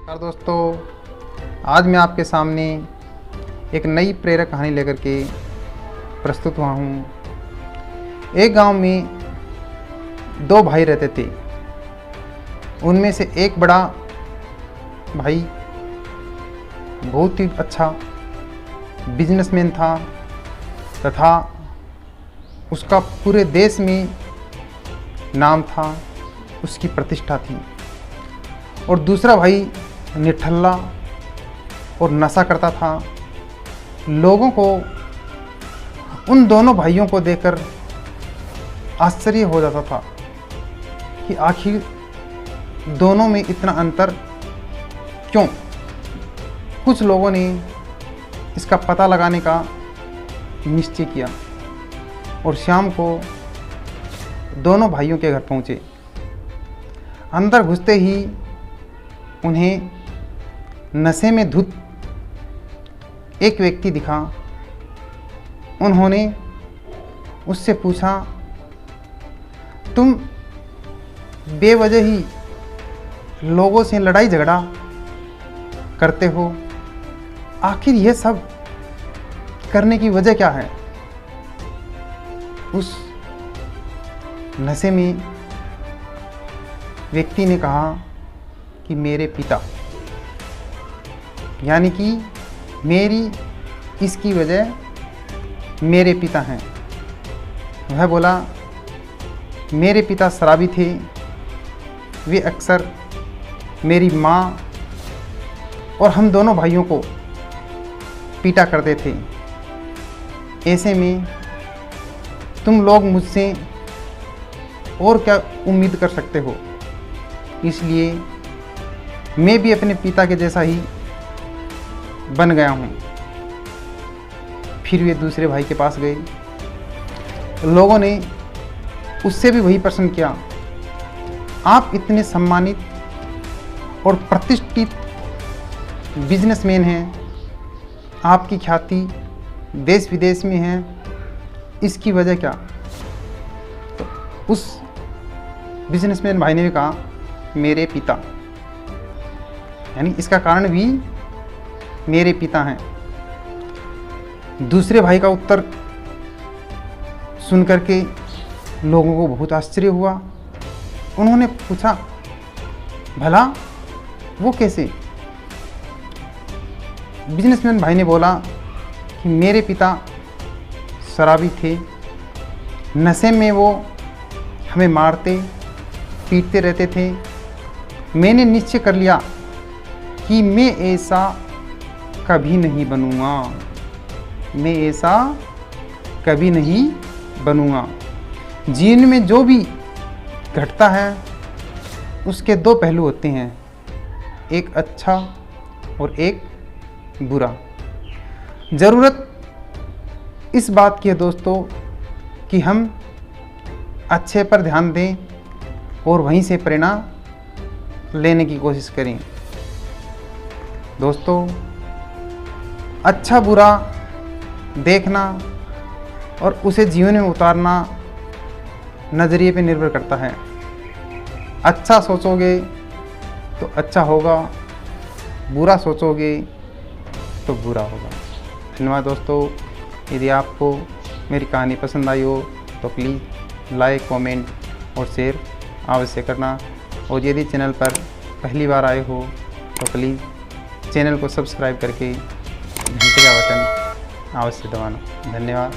नमस्कार दोस्तों, आज मैं आपके सामने एक नई प्रेरक कहानी लेकर के प्रस्तुत हुआ हूँ। एक गांव में दो भाई रहते थे। उनमें से एक बड़ा भाई बहुत ही अच्छा बिजनेसमैन था तथा उसका पूरे देश में नाम था, उसकी प्रतिष्ठा थी। और दूसरा भाई निठल्ला और नशा करता था। लोगों को उन दोनों भाइयों को देखकर आश्चर्य हो जाता था कि आखिर दोनों में इतना अंतर क्यों। कुछ लोगों ने इसका पता लगाने का निश्चय किया और शाम को दोनों भाइयों के घर पहुंचे। अंदर घुसते ही उन्हें नशे में धुत एक व्यक्ति दिखा। उन्होंने उससे पूछा, तुम बेवजह ही लोगों से लड़ाई झगड़ा करते हो, आखिर यह सब करने की वजह क्या है? उस नशे में व्यक्ति ने कहा कि मेरे पिता, यानी कि मेरी इसकी वजह मेरे पिता हैं। वह बोला, मेरे पिता शराबी थे। वे अक्सर मेरी माँ और हम दोनों भाइयों को पीटा करते थे। ऐसे में तुम लोग मुझसे और क्या उम्मीद कर सकते हो? इसलिए मैं भी अपने पिता के जैसा ही बन गया हूँ। फिर वे दूसरे भाई के पास गए। लोगों ने उससे भी वही प्रश्न किया, आप इतने सम्मानित और प्रतिष्ठित बिजनेसमैन हैं, आपकी ख्याति देश विदेश में है, इसकी वजह क्या? तो उस बिजनेसमैन भाई ने भी कहा, मेरे पिता, यानी इसका कारण भी मेरे पिता हैं। दूसरे भाई का उत्तर सुनकर के लोगों को बहुत आश्चर्य हुआ। उन्होंने पूछा, भला वो कैसे? बिजनेसमैन भाई ने बोला कि मेरे पिता शराबी थे, नशे में वो हमें मारते पीटते रहते थे। मैंने निश्चय कर लिया कि मैं ऐसा कभी नहीं बनूंगा, मैं ऐसा कभी नहीं बनूंगा। जीवन में जो भी घटता है उसके दो पहलू होते हैं, एक अच्छा और एक बुरा। ज़रूरत इस बात की है दोस्तों कि हम अच्छे पर ध्यान दें और वहीं से प्रेरणा लेने की कोशिश करें। दोस्तों, अच्छा बुरा देखना और उसे जीवन में उतारना नज़रिए पे निर्भर करता है। अच्छा सोचोगे तो अच्छा होगा, बुरा सोचोगे तो बुरा होगा। धन्यवाद दोस्तों। यदि आपको मेरी कहानी पसंद आई हो तो प्लीज़ लाइक, कमेंट और शेयर अवश्य करना। और यदि चैनल पर पहली बार आए हो तो प्लीज़ चैनल को सब्सक्राइब करके घंटे का बटन अवश्य दबाना। धन्यवाद।